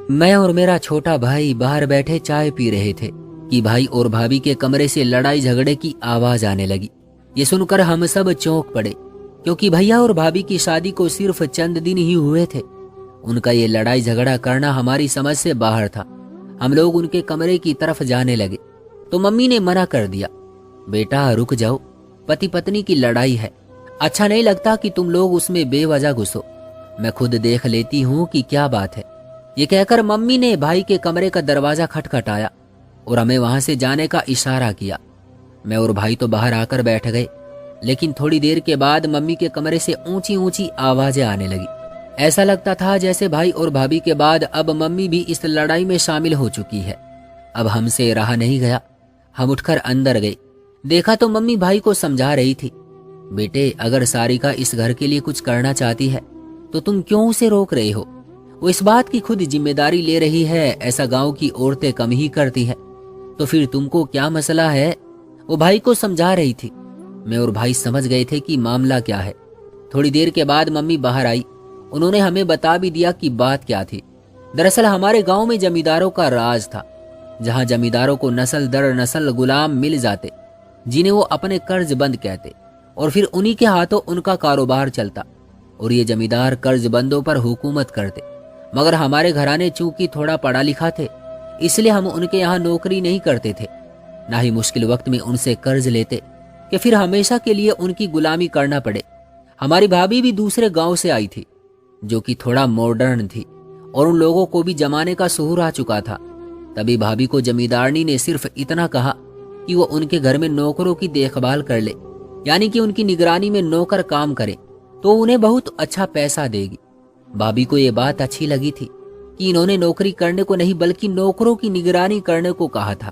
मैं और मेरा छोटा भाई बाहर बैठे चाय पी रहे थे कि भाई और भाभी के कमरे से लड़ाई झगड़े की आवाज आने लगी। ये सुनकर हम सब चौंक पड़े, क्योंकि भैया और भाभी की शादी को सिर्फ चंद दिन ही हुए थे। उनका ये लड़ाई झगड़ा करना हमारी समझ से बाहर था। हम लोग उनके कमरे की तरफ जाने लगे तो मम्मी ने मना कर दिया, बेटा रुक जाओ, पति पत्नी की लड़ाई है, अच्छा नहीं लगता कि तुम लोग उसमें बेवजह घुसो, मैं खुद देख लेती हूँ कि क्या बात है। ये कहकर मम्मी ने भाई के कमरे का दरवाजा खटखटाया और हमें वहां से जाने का इशारा किया। मैं और भाई तो बाहर आकर बैठ गए, लेकिन थोड़ी देर के बाद मम्मी के कमरे से ऊंची ऊंची आवाजें आने लगी। ऐसा लगता था जैसे भाई और भाभी के बाद अब मम्मी भी इस लड़ाई में शामिल हो चुकी है। अब हमसे रहा नहीं गया, हम उठकर अंदर गए। देखा तो मम्मी भाई को समझा रही थी, बेटे अगर सारिका इस घर के लिए कुछ करना चाहती है तो तुम क्यों उसे रोक रहे हो? वो इस बात की खुद जिम्मेदारी ले रही है, ऐसा गांव की औरतें कम ही करती है, तो फिर तुमको क्या मसला है? वो भाई को समझा रही थी। मैं और भाई समझ गए थे कि मामला क्या है। थोड़ी देर के बाद मम्मी बाहर आई। उन्होंने हमें बता भी दिया कि बात क्या थी। दरअसल हमारे गांव में जमींदारों का राज था, जहां जमींदारों को नस्ल दर नस्ल गुलाम मिल जाते, जिन्हें वो अपने कर्ज बंद कहते, और फिर उन्हीं के हाथों उनका कारोबार चलता। और ये जमींदार कर्ज बंदों पर हुकूमत करते। मगर हमारे घराने चूंकि थोड़ा पढ़ा लिखा थे, इसलिए हम उनके यहाँ नौकरी नहीं करते थे, ना ही मुश्किल वक्त में उनसे कर्ज लेते कि फिर हमेशा के लिए उनकी गुलामी करना पड़े। हमारी भाभी भी दूसरे गांव से आई थी, जो कि थोड़ा मॉडर्न थी, और उन लोगों को भी जमाने का सुहूर आ चुका था। तभी भाभी को जमींदारनी ने सिर्फ इतना कहा कि वो उनके घर में नौकरों की देखभाल कर ले, यानी कि उनकी निगरानी में नौकर काम करे तो उन्हें बहुत अच्छा पैसा देगी। भाभी को ये बात अच्छी लगी थी कि इन्होंने नौकरी करने को नहीं बल्कि नौकरों की निगरानी करने को कहा था,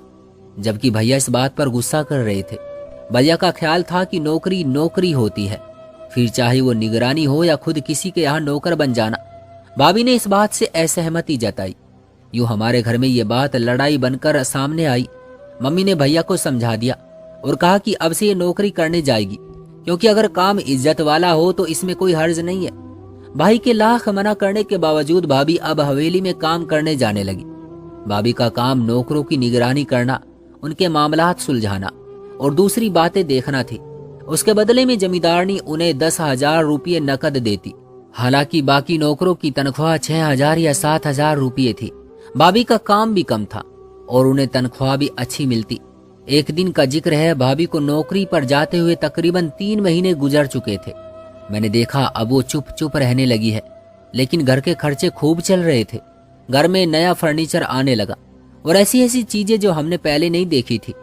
जबकि भैया इस बात पर गुस्सा कर रहे थे। भैया का ख्याल था कि नौकरी नौकरी होती है, फिर चाहे वो निगरानी हो या खुद किसी के यहाँ नौकर बन जाना। भाभी ने इस बात से असहमति जताई। यूं हमारे घर में ये बात लड़ाई बनकर सामने आई। मम्मी ने भैया को समझा दिया और कहा कि अब से ये नौकरी करने जाएगी, क्योंकि अगर काम इज्जत वाला हो तो इसमें कोई हर्ज नहीं है। भाई के लाख मना करने के बावजूद भाभी अब हवेली में काम करने जाने लगी। भाभी का काम नौकरों की निगरानी करना, उनके मामलात सुलझाना और दूसरी बातें देखना थी। उसके बदले में जमींदारनी उन्हें 10,000 रुपये नकद देती। हालांकि बाकी नौकरों की तनख्वाह 6,000 या 7,000 रुपये थी। भाभी का काम भी कम था और उन्हें तनख्वाह भी अच्छी मिलती। एक दिन का जिक्र है, भाभी को नौकरी पर जाते हुए तकरीबन 3 महीने गुजर चुके थे। मैंने देखा अब वो चुप चुप रहने लगी है, लेकिन घर के खर्चे खूब चल रहे थे। घर में नया फर्नीचर आने लगा और ऐसी ऐसी चीजें जो हमने पहले नहीं देखी थी।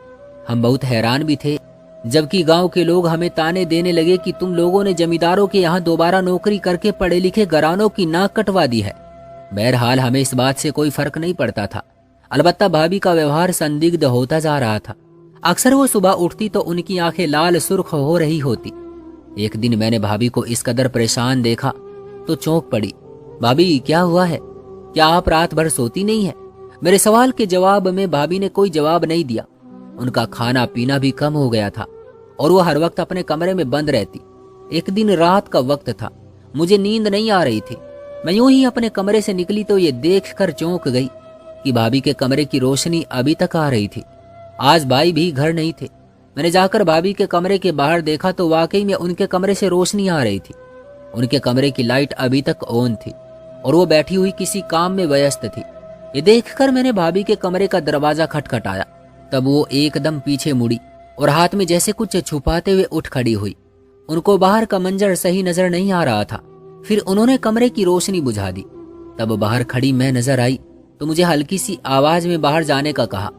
हम बहुत हैरान भी थे, जबकि गांव के लोग हमें ताने देने लगे कि तुम लोगों ने जमींदारों के यहाँ दोबारा नौकरी करके पढ़े लिखे घरानों की नाक कटवा दी है। बहरहाल हमें इस बात से कोई फर्क नहीं पड़ता था। अलबत्ता भाभी का व्यवहार संदिग्ध होता जा रहा था। अक्सर वो सुबह उठती तो उनकी आंखें लाल सुर्ख हो रही होती। एक दिन मैंने भाभी को इस कदर परेशान देखा तो चौंक पड़ी। भाभी क्या हुआ है? क्या आप रात भर सोती नहीं है? मेरे सवाल के जवाब में भाभी ने कोई जवाब नहीं दिया। उनका खाना पीना भी कम हो गया था और वो हर वक्त अपने कमरे में बंद रहती। एक दिन रात का वक्त था, मुझे नींद नहीं आ रही थी। मैं यूं ही अपने कमरे से निकली तो ये देखकर चौंक गई कि भाभी के कमरे की रोशनी अभी तक आ रही थी। आज भाई भी घर नहीं थे। मैंने जाकर भाभी के कमरे के बाहर देखा तो वाकई में उनके कमरे से रोशनी आ रही थी। उनके कमरे की लाइट अभी तक ऑन थी और वो बैठी हुई किसी काम में व्यस्त थी। ये देखकर मैंने भाभी के कमरे का दरवाजा खटखटाया। तब वो एकदम पीछे मुड़ी और हाथ में जैसे कुछ छुपाते हुए उठ खड़ी हुई। उनको बाहर का मंजर सही नजर नहीं आ रहा था। फिर उन्होंने कमरे की रोशनी बुझा दी। तब बाहर खड़ी मैं नजर आई तो मुझे हल्की सी आवाज में बाहर जाने का कहा।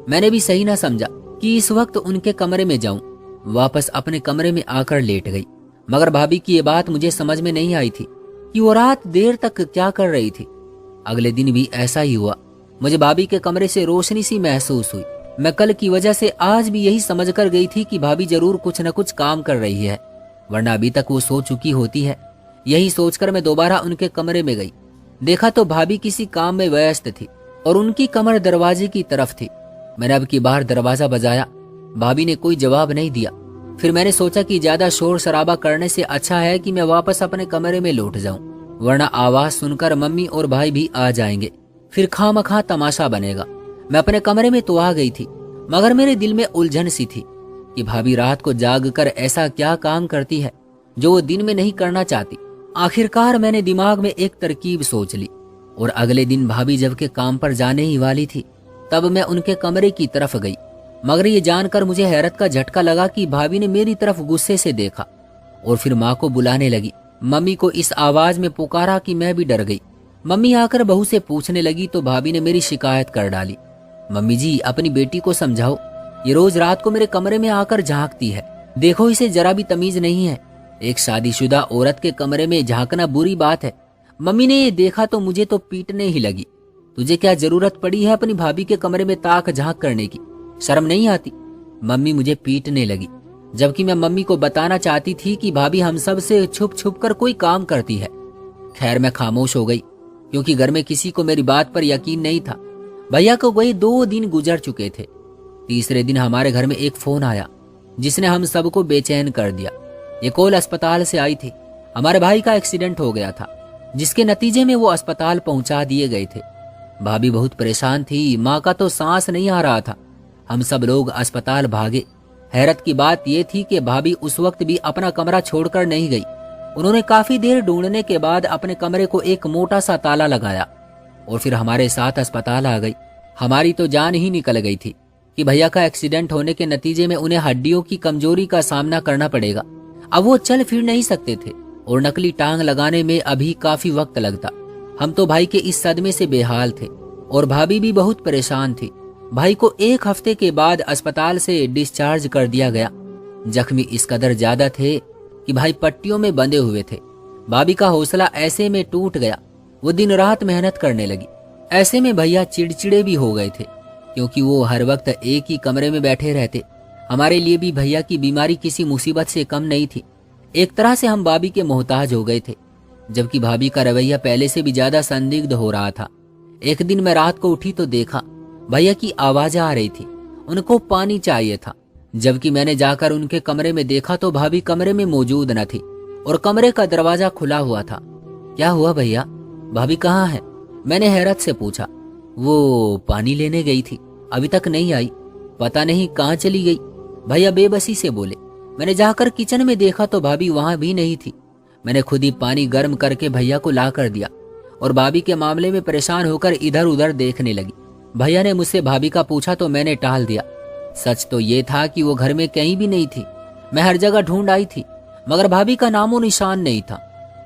मैंने भी सही ना समझा कि इस वक्त उनके कमरे में जाऊं। वापस अपने कमरे में आकर लेट गई। मगर भाभी की ये बात मुझे समझ में नहीं आई थी कि वो रात देर तक क्या कर रही थी। अगले दिन भी ऐसा ही हुआ। मुझे भाभी के कमरे से रोशनी सी महसूस हुई। मैं कल की वजह से आज भी यही समझ कर गई थी कि भाभी जरूर कुछ न कुछ काम कर रही है, वरना अभी तक वो सो चुकी होती है। यही सोचकर मैं दोबारा उनके कमरे में गई। देखा तो भाभी किसी काम में व्यस्त थी और उनकी कमर दरवाजे की तरफ थी। मैंने अब की बार दरवाजा बजाया, भाभी ने कोई जवाब नहीं दिया। फिर मैंने सोचा कि ज्यादा शोर शराबा करने से अच्छा है कि मैं वापस अपने कमरे में लौट जाऊं, वरना आवाज सुनकर मम्मी और भाई भी आ जाएंगे। फिर खामखा तमाशा बनेगा। मैं अपने कमरे में तो आ गई थी, मगर मेरे दिल में उलझन सी थी कि भाभी रात को जागकर ऐसा क्या काम करती है जो वो दिन में नहीं करना चाहती। आखिरकार मैंने दिमाग में एक तरकीब सोच ली और अगले दिन भाभी जब के काम पर जाने ही वाली थी तब मैं उनके कमरे की तरफ गई, मगर ये जानकर मुझे हैरत का झटका लगा कि भाभी ने मेरी तरफ गुस्से से देखा और फिर माँ को बुलाने लगी। मम्मी को इस आवाज में पुकारा कि मैं भी डर गई। मम्मी आकर बहू से पूछने लगी तो भाभी ने मेरी शिकायत कर डाली। मम्मी जी, अपनी बेटी को समझाओ, ये रोज रात को मेरे कमरे में आकर झांकती है। देखो, इसे जरा भी तमीज नहीं है। एक शादीशुदा औरत के कमरे में झांकना बुरी बात है। मम्मी ने ये देखा तो मुझे तो पीटने ही लगी। तुझे क्या जरूरत पड़ी है अपनी भाभी के कमरे में ताक झांक करने की? शर्म नहीं आती? मम्मी मुझे पीटने लगी, जबकि मैं मम्मी को बताना चाहती थी कि भाभी हम सब से छुप छुप कर कोई काम करती है। खैर, मैं खामोश हो गई क्योंकि घर में किसी को मेरी बात पर यकीन नहीं था। भैया को वही 2 दिन गुजर चुके थे। तीसरे दिन हमारे घर में एक फोन आया जिसने हम सबको बेचैन कर दिया। ये कॉल अस्पताल से आई थी। हमारे भाई का एक्सीडेंट हो गया था, जिसके नतीजे में वो अस्पताल पहुंचा दिए गए थे। भाभी बहुत परेशान थी, माँ का तो सांस नहीं आ रहा था। हम सब लोग अस्पताल भागे। हैरत की बात यह थी कि भाभी उस वक्त भी अपना कमरा छोड़कर नहीं गई। उन्होंने काफी देर ढूंढने के बाद अपने कमरे को एक मोटा सा ताला लगाया और फिर हमारे साथ अस्पताल आ गई। हमारी तो जान ही निकल गई थी कि भैया का एक्सीडेंट होने के नतीजे में उन्हें हड्डियों की कमजोरी का सामना करना पड़ेगा। अब वो चल फिर नहीं सकते थे और नकली टांग लगाने में अभी काफी वक्त लगता। हम तो भाई के इस सदमे से बेहाल थे और भाभी भी बहुत परेशान थी। भाई को 1 हफ्ते के बाद अस्पताल से डिस्चार्ज कर दिया गया। जख्मी इस कदर ज्यादा थे कि भाई पट्टियों में बंधे हुए थे। भाभी का हौसला ऐसे में टूट गया। वो दिन रात मेहनत करने लगी। ऐसे में भैया चिड़चिड़े भी हो गए थे क्योंकि वो हर वक्त एक ही कमरे में बैठे रहते। हमारे लिए भी भैया की बीमारी किसी मुसीबत से कम नहीं थी। एक तरह से हम भाभी के मोहताज हो गए थे, जबकि भाभी का रवैया पहले से भी ज्यादा संदिग्ध हो रहा था। एक दिन मैं रात को उठी तो देखा भैया की आवाजें आ रही थी। उनको पानी चाहिए था। जबकि मैंने जाकर उनके कमरे में देखा तो भाभी कमरे में मौजूद न थी और कमरे का दरवाजा खुला हुआ था। क्या हुआ भैया, भाभी कहाँ है? मैंने हैरत से पूछा। वो पानी लेने गई थी, अभी तक नहीं आई, पता नहीं कहाँ चली गई, भैया बेबसी से बोले। मैंने जाकर किचन में देखा तो भाभी वहां भी नहीं थी। मैंने खुद ही पानी गर्म करके भैया को ला कर दिया और भाभी के मामले में परेशान होकर इधर उधर देखने लगी। भैया ने मुझसे भाभी का पूछा तो मैंने टाल दिया। सच तो ये था कि वो घर में कहीं भी नहीं थी। मैं हर जगह ढूंढ आई थी मगर भाभी का नामो निशान नहीं था।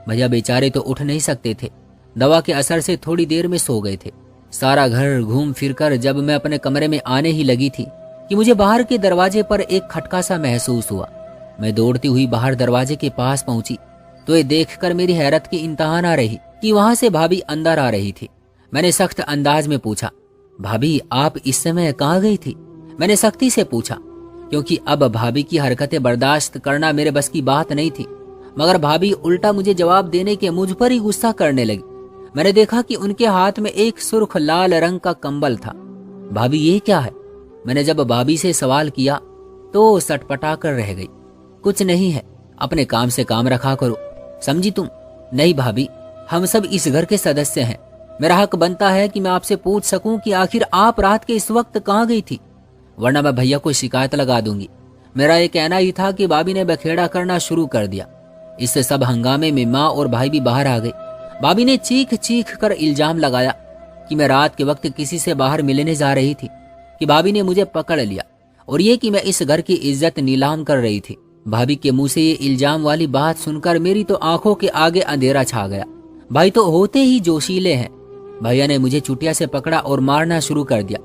भैया बेचारे तो उठ नहीं सकते थे। दवा के असर से थोड़ी देर में सो गए थे। सारा घर घूम फिरकर जब मैं अपने कमरे में आने ही लगी थी कि मुझे बाहर के दरवाजे पर एक खटका सा महसूस हुआ। मैं दौड़ती हुई बाहर दरवाजे के पास पहुंची तो ये देखकर मेरी हैरत की इंतहा ना रही कि वहां से भाभी अंदर आ रही थी। मैंने सख्त अंदाज में पूछा, भाभी आप इस समय कहाँ गई थी? मैंने सख्ती से पूछा क्योंकि अब भाभी की हरकतें बर्दाश्त करना मेरे बस की बात नहीं थी। मगर भाभी उल्टा मुझे जवाब देने के मुझ पर ही गुस्सा करने लगी। मैंने देखा कि उनके हाथ में एक सुर्ख लाल रंग का कंबल था। भाभी ये क्या है? मैंने जब भाभी से सवाल किया तो सटपटा कर रह गई। कुछ नहीं है, अपने काम से काम रखा करो, समझी तुम? नहीं भाभी, हम सब इस घर के सदस्य हैं। मेरा हक बनता है कि मैं आपसे पूछ सकूं कि आखिर आप रात के इस वक्त कहाँ गई थी, वरना मैं भैया को शिकायत लगा दूंगी। मेरा ये कहना ही था कि भाभी ने बखेड़ा करना शुरू कर दिया। इससे सब हंगामे में माँ और भाई भी बाहर आ गए। भाभी ने चीख चीख कर इल्जाम लगाया कि मैं रात के वक्त किसी से बाहर मिलने जा रही थी, कि भाभी ने मुझे पकड़ लिया और ये कि मैं इस घर की इज्जत नीलाम कर रही थी। भाभी के मुंह से ये इल्जाम वाली बात सुनकर मेरी तो आंखों के आगे अंधेरा छा गया। भाई तो होते ही जोशीले हैं। भैया ने मुझे चुटिया से पकड़ा और मारना शुरू कर दिया।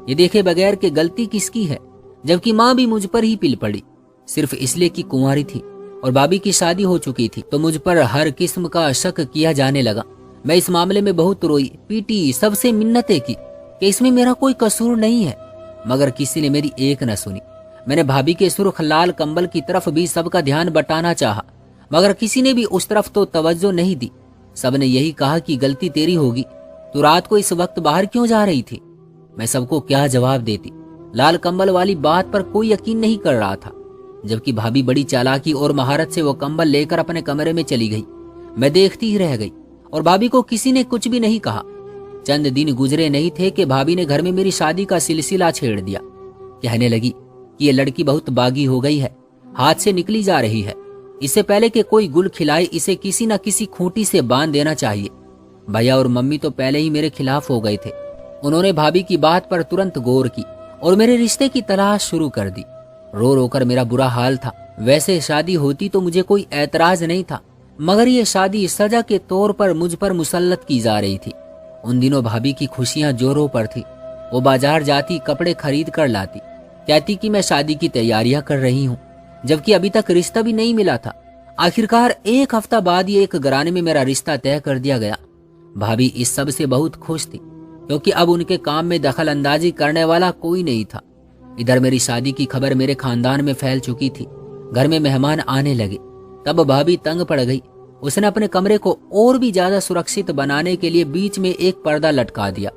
ये देखे बगैर कि गलती किसकी है, जबकि माँ भी मुझ पर ही पिल पड़ी सिर्फ इसलिए कि कुंवारी थी और भाभी की शादी हो चुकी थी तो मुझ पर हर किस्म का शक किया जाने लगा। मैं इस मामले में बहुत रोई पीटी, सबसे मिन्नतें की कि इसमें मेरा कोई कसूर नहीं है, मगर किसी ने मेरी एक न सुनी। मैंने भाभी के सुर्ख लाल कंबल की तरफ भी सबका ध्यान बटाना चाहा, मगर किसी ने भी उस तरफ तो तवज्जो नहीं दी। सबने यही कहा कि गलती तेरी होगी, तू रात को इस वक्त बाहर क्यों जा रही थी? मैं सबको क्या जवाब देती? लाल कंबल वाली बात पर कोई यकीन नहीं कर रहा था, जबकि भाभी बड़ी चालाकी और महारत से वो कंबल लेकर अपने कमरे में चली गई। मैं देखती ही रह गई और भाभी को किसी ने कुछ भी नहीं कहा। चंद दिन गुजरे नहीं थे कि भाभी ने घर में मेरी शादी का सिलसिला छेड़ दिया। कहने लगी कि ये लड़की बहुत बागी हो गई है, हाथ से निकली जा रही है, इससे पहले कि कोई गुल खिलाए इसे किसी न किसी खूंटी से बांध देना चाहिए। भैया और मम्मी तो पहले ही मेरे खिलाफ हो गए थे। उन्होंने भाभी की बात पर तुरंत गौर की और मेरे रिश्ते की तलाश शुरू कर दी। रो रो कर मेरा बुरा हाल था। वैसे शादी होती तो मुझे कोई ऐतराज नहीं था, मगर ये शादी सजा के तौर पर मुझ पर मुसल्लत की जा रही थी। उन दिनों भाभी की खुशियां जोरों पर थी। वो बाजार जाती, कपड़े खरीद कर लाती, कहती कि मैं शादी की तैयारियां कर रही हूँ, जबकि अभी तक रिश्ता भी नहीं मिला था। आखिरकार एक हफ्ता बाद ये एक घराने में मेरा रिश्ता तय कर दिया गया। भाभी इस सब से बहुत खुश थी, क्योंकि अब उनके काम में दखल अंदाजी करने वाला कोई नहीं था। इधर मेरी शादी की खबर मेरे खानदान में फैल चुकी थी। घर में मेहमान आने लगे। तब भाभी तंग पड़ गई। उसने अपने कमरे को और भी ज्यादा सुरक्षित बनाने के लिए बीच में एक पर्दा लटका दिया।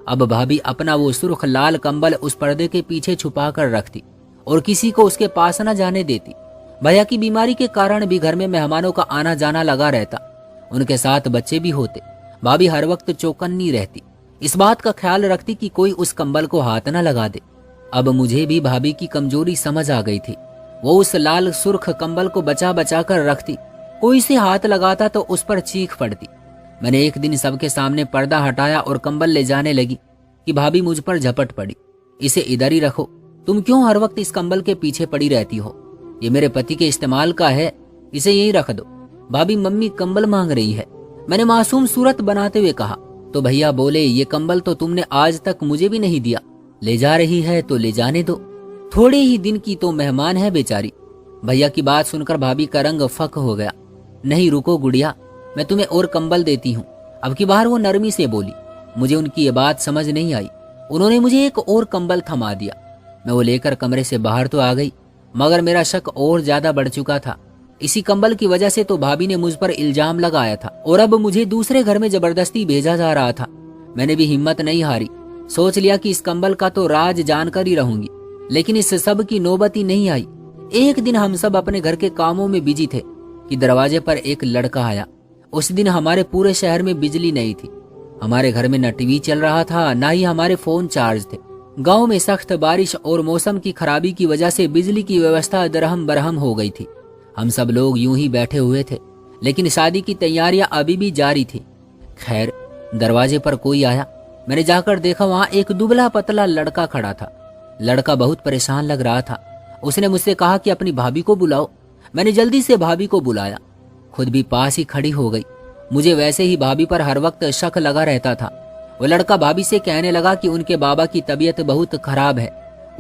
अब भाभी अपना वो सुर्ख लाल कंबल उस पर्दे के पीछे छुपा कर रखती और किसी को उसके पास न जाने देती। भैया की बीमारी के कारण भी घर में मेहमानों का आना जाना लगा रहता। उनके साथ बच्चे भी होते। भाभी हर वक्त चौकन्नी रहती, इस बात का ख्याल रखती कि कोई उस कंबल को हाथ न लगा दे। अब मुझे भी भाभी की कमजोरी समझ आ गई थी। वो उस लाल सुर्ख कंबल को बचा बचा कर रखती। कोई से हाथ लगाता तो उस पर चीख पड़ती। मैंने एक दिन सबके सामने पर्दा हटाया और कंबल ले जाने लगी कि भाभी मुझ पर झपट पड़ी। इसे इधर ही रखो, तुम क्यों हर वक्त इस कंबल के पीछे पड़ी रहती हो? ये मेरे पति के इस्तेमाल का है, इसे यहीं रख दो। भाभी मम्मी कंबल मांग रही है, मैंने मासूम सूरत बनाते हुए कहा। तो भैया बोले, ये कंबल तो तुमने आज तक मुझे भी नहीं दिया, ले जा रही है तो ले जाने दो, थोड़े ही दिन की तो मेहमान है बेचारी। भैया की बात सुनकर भाभी का रंग फक हो गया। नहीं रुको गुड़िया, मैं तुम्हें और कंबल देती हूँ। अब की बार वो नरमी से बोली। मुझे उनकी ये बात समझ नहीं आई। उन्होंने मुझे एक और कंबल थमा दिया। मैं वो लेकर कमरे से बाहर तो आ गई, मगर मेरा शक और ज्यादा बढ़ चुका था। इसी कंबल की वजह से तो भाभी ने मुझ पर इल्जाम लगाया था और अब मुझे दूसरे घर में जबरदस्ती भेजा जा रहा था। मैंने भी हिम्मत नहीं हारी। सोच लिया कि इस कंबल का तो राज जानकर ही रहूंगी, लेकिन इस सब की नौबत ही नहीं आई। एक दिन हम सब अपने घर के कामों में बिजी थे कि दरवाजे पर एक लड़का आया। उस दिन हमारे पूरे शहर में बिजली नहीं थी। हमारे घर में न टीवी चल रहा था, न ही हमारे फोन चार्ज थे। गांव में सख्त बारिश और मौसम की खराबी की वजह से बिजली की व्यवस्था दरहम बरहम हो गई थी। हम सब लोग यूं ही बैठे हुए थे, लेकिन शादी की तैयारियां अभी भी जारी थी। खैर, दरवाजे पर कोई आया। मैंने जाकर देखा, वहां एक दुबला पतला लड़का खड़ा था। लड़का बहुत परेशान लग रहा था। उसने मुझसे कहा कि अपनी भाभी को बुलाओ। मैंने जल्दी से भाभी को बुलाया, खुद भी पास ही खड़ी हो गई। मुझे वैसे ही भाभी पर हर वक्त शक लगा रहता था। वो लड़का भाभी से कहने लगा कि उनके बाबा की तबीयत बहुत खराब है,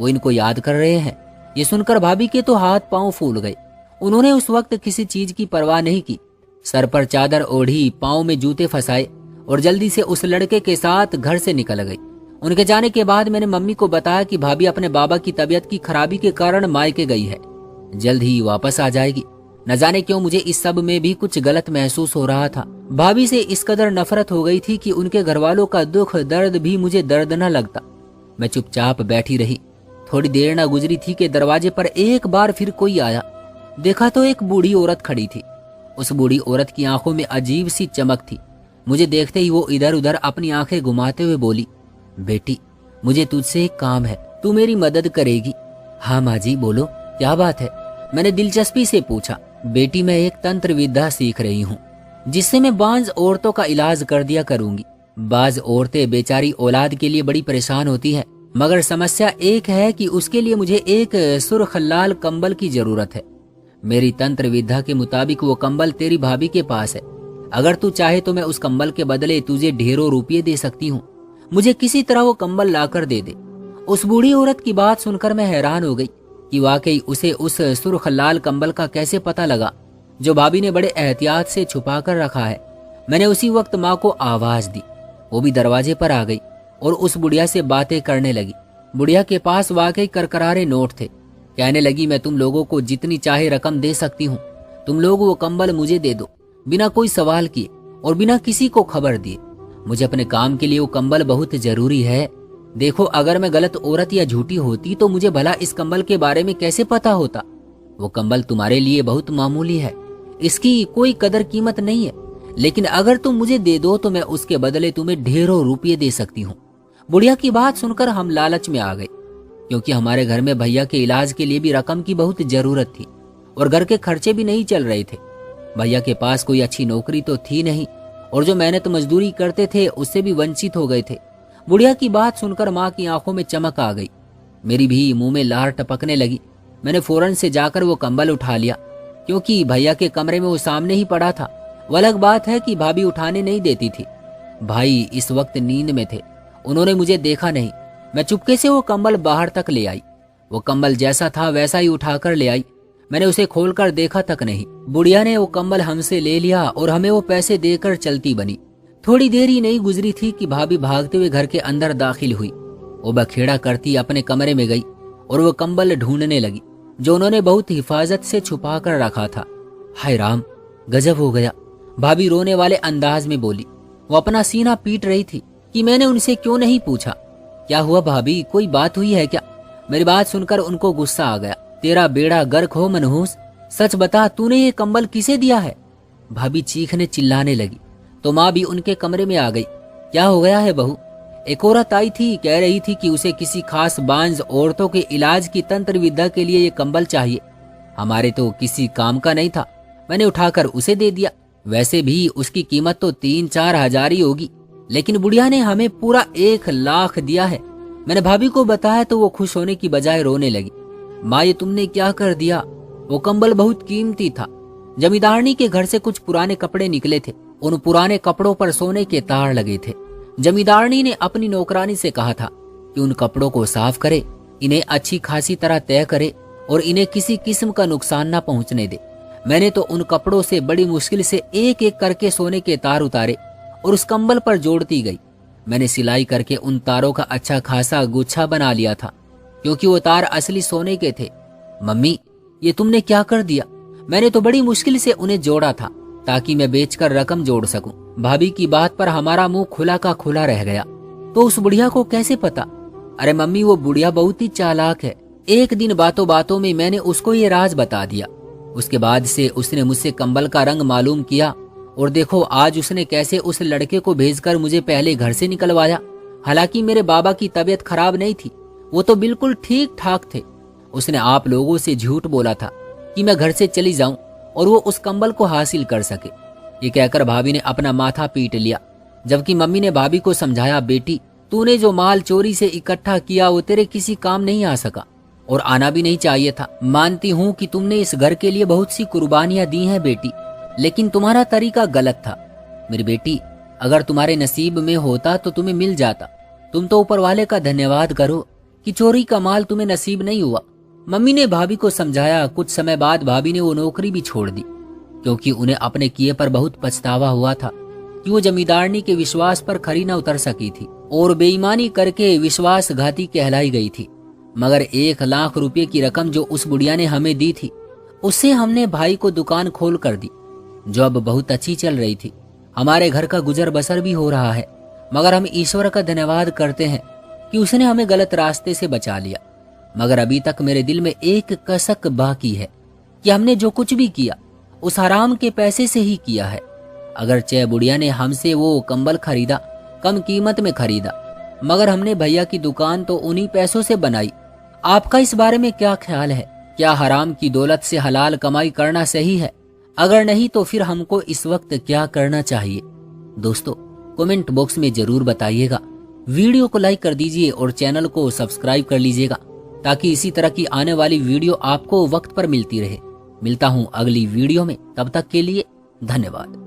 वो इनको याद कर रहे हैं। ये सुनकर भाभी के तो हाथ पांव फूल गए। उन्होंने उस वक्त किसी चीज की परवाह नहीं की। सर पर चादर ओढ़ी, पांव में जूते फंसाए और जल्दी से उस लड़के के साथ घर से निकल गई। उनके जाने के बाद मैंने मम्मी को बताया कि भाभी अपने बाबा की तबीयत की खराबी के कारण मायके गई है, जल्द ही वापस आ जाएगी। न जाने क्यों मुझे इस सब में भी कुछ गलत महसूस हो रहा था। भाभी से इस कदर नफरत हो गई थी कि उनके घर वालों का दुख दर्द भी मुझे दर्द न लगता। मैं चुपचाप बैठी रही। थोड़ी देर न गुजरी थी कि दरवाजे पर एक बार फिर कोई आया। देखा तो एक बूढ़ी औरत खड़ी थी। उस बूढ़ी औरत की आंखों में अजीब सी चमक थी। मुझे देखते ही वो इधर उधर अपनी आंखें घुमाते हुए बोली, बेटी, मुझे तुझसे एक काम है, तू मेरी मदद करेगी? हाँ माँ जी, बोलो, क्या बात है? मैंने दिलचस्पी से पूछा। बेटी, मैं एक तंत्र विद्या सीख रही हूँ, जिससे मैं बांझ औरतों का इलाज कर दिया करूंगी। बाज औरतें बेचारी औलाद के लिए बड़ी परेशान होती है, मगर समस्या एक है कि उसके लिए मुझे एक सुर्ख लाल कंबल की जरूरत है। मेरी तंत्र विद्या के मुताबिक वो कंबल तेरी भाभी के पास है। अगर तू चाहे तो मैं उस कंबल के बदले तुझे ढेरों रुपये दे सकती हूँ। मुझे किसी तरह वो कंबल लाकर दे दे। उस बूढ़ी औरत की बात सुनकर मैं हैरान हो गई कि वाकई उसे उस सुर्ख लाल कंबल का कैसे पता लगा, जो भाभी ने बड़े एहतियात से छुपा कर रखा है। मैंने उसी वक्त माँ को आवाज दी। वो भी दरवाजे पर आ गई और उस बुढ़िया से बातें करने लगी। बुढ़िया के पास वाकई करकरारे नोट थे। कहने लगी, मैं तुम लोगों को जितनी चाहे रकम दे सकती हूँ, तुम लोग वो कंबल मुझे दे दो, बिना कोई सवाल किए और बिना किसी को खबर दिए। मुझे अपने काम के लिए वो कंबल बहुत जरूरी है। देखो, अगर मैं गलत औरत या झूठी होती तो मुझे भला इस कंबल के बारे में कैसे पता होता? वो कंबल तुम्हारे लिए बहुत मामूली है, इसकी कोई कदर कीमत नहीं है, लेकिन अगर तुम मुझे दे दो तो मैं उसके बदले तुम्हें ढेरों रुपये दे सकती हूँ। बुढ़िया की बात सुनकर हम लालच में आ गए, क्योंकि हमारे घर में भैया के इलाज के लिए भी रकम की बहुत जरूरत थी और घर के खर्चे भी नहीं चल रहे थे। भैया के पास कोई अच्छी नौकरी तो थी नहीं और जो मेहनत मजदूरी करते थे उससे भी वंचित हो गए थे। बुढ़िया की बात सुनकर माँ की आंखों में चमक आ गई, मेरी भी मुंह में लार टपकने लगी। मैंने फौरन से जाकर वो कंबल उठा लिया, क्योंकि भैया के कमरे में वो सामने ही पड़ा था। वो अलग बात है कि भाभी उठाने नहीं देती थी। भाई इस वक्त नींद में थे, उन्होंने मुझे देखा नहीं। मैं चुपके से वो कंबल बाहर तक ले आई। वो कंबल जैसा था वैसा ही उठाकर ले आई। मैंने उसे खोलकर देखा तक नहीं। बुढ़िया ने वो कंबल हमसे ले लिया और हमें वो पैसे देकर चलती बनी। थोड़ी देर ही नहीं गुजरी थी कि भाभी भागते हुए घर के अंदर दाखिल हुई। वो बखेड़ा करती अपने कमरे में गई और वो कंबल ढूंढने लगी जो उन्होंने बहुत हिफाजत से छुपा कर रखा था। हाय राम, गजब हो गया, भाभी रोने वाले अंदाज में बोली। वो अपना सीना पीट रही थी कि मैंने उनसे क्यों नहीं पूछा। क्या हुआ भाभी, कोई बात हुई है क्या? मेरी बात सुनकर उनको गुस्सा आ गया। तेरा बेड़ा गर्क हो मनहूस, सच बता तूने ये कंबल किसे दिया है? भाभी चीखने चिल्लाने लगी तो माँ भी उनके कमरे में आ गई। क्या हो गया है बहू? एक औरत आई थी, कह रही थी कि उसे किसी खास बांझ औरतों के इलाज की तंत्र विद्या के लिए ये कंबल चाहिए। हमारे तो किसी काम का नहीं था, मैंने उठाकर उसे दे दिया। वैसे भी उसकी कीमत तो 3-4 हजार ही होगी, लेकिन बुढ़िया ने हमें पूरा 1 लाख दिया है। मैंने भाभी को बताया तो वो खुश होने की बजाय रोने लगी। माँ, ये तुमने क्या कर दिया? वो कंबल बहुत कीमती था। जमींदारनी के घर से कुछ पुराने कपड़े निकले थे, उन पुराने कपड़ों पर सोने के तार लगे थे। जमींदारनी ने अपनी नौकरानी से कहा था कि उन कपड़ों को साफ करे, इन्हें अच्छी खासी तरह तय करे और इन्हें किसी किस्म का नुकसान न पहुंचने दे। मैंने तो उन कपड़ों से बड़ी मुश्किल से एक एक करके सोने के तार उतारे और उस कंबल पर जोड़ती गई। मैंने सिलाई करके उन तारों का अच्छा खासा गुच्छा बना लिया था, क्योंकि वो तार असली सोने के थे। मम्मी, ये तुमने क्या कर दिया? मैंने तो बड़ी मुश्किल से उन्हें जोड़ा था ताकि मैं बेचकर रकम जोड़ सकूं। भाभी की बात पर हमारा मुंह खुला का खुला रह गया। तो उस बुढ़िया को कैसे पता? अरे मम्मी, वो बुढ़िया बहुत ही चालाक है। एक दिन बातों बातों में मैंने उसको ये राज बता दिया। उसके बाद से उसने मुझसे कंबल का रंग मालूम किया और देखो आज उसने कैसे उस लड़के को भेजकर मुझे पहले घर से निकलवाया। हालांकि मेरे बाबा की तबीयत खराब नहीं थी, वो तो बिल्कुल ठीक ठाक थे। उसने आप लोगों से झूठ बोला था कि मैं घर से चली जाऊं और वो उस कंबल को हासिल कर सके। ये कहकर भाभी ने अपना माथा पीट लिया, जबकि मम्मी ने भाभी को समझाया, बेटी तूने जो माल चोरी से इकट्ठा किया वो तेरे किसी काम नहीं आ सका और आना भी नहीं चाहिए था। मानती हूँ कि तुमने इस घर के लिए बहुत सी कुर्बानियां दी हैं बेटी, लेकिन तुम्हारा तरीका गलत था। मेरी बेटी, अगर तुम्हारे नसीब में होता तो तुम्हें मिल जाता। तुम तो ऊपर वाले का धन्यवाद करो कि चोरी का माल तुम्हें नसीब नहीं हुआ। मम्मी ने भाभी को समझाया। कुछ समय बाद भाभी ने वो नौकरी भी छोड़ दी, क्योंकि उन्हें अपने किए पर बहुत पछतावा हुआ था कि वो जमींदारनी के विश्वास पर खरी न उतर सकी थी और बेईमानी करके विश्वासघाती कहलाई गई थी। मगर 1 लाख रुपए की रकम जो उस बुढ़िया ने हमें दी थी, उससे हमने भाई को दुकान खोल कर दी, जो अब बहुत अच्छी चल रही थी। हमारे घर का गुजर बसर भी हो रहा है, मगर हम ईश्वर का धन्यवाद करते हैं कि उसने हमें गलत रास्ते से बचा लिया। मगर अभी तक मेरे दिल में एक कसक बाकी है कि हमने जो कुछ भी किया उस हराम के पैसे से ही किया है। अगर चे बुढ़िया ने हमसे वो कंबल खरीदा, कम कीमत में खरीदा, मगर हमने भैया की दुकान तो उन्हीं पैसों से बनाई। आपका इस बारे में क्या ख्याल है? क्या हराम की दौलत से हलाल कमाई करना सही है? अगर नहीं तो फिर हमको इस वक्त क्या करना चाहिए? दोस्तों, कमेंट बॉक्स में जरूर बताइएगा। वीडियो को लाइक कर दीजिए और चैनल को सब्सक्राइब कर लीजिएगा, ताकि इसी तरह की आने वाली वीडियो आपको वक्त पर मिलती रहे। मिलता हूं अगली वीडियो में, तब तक के लिए धन्यवाद।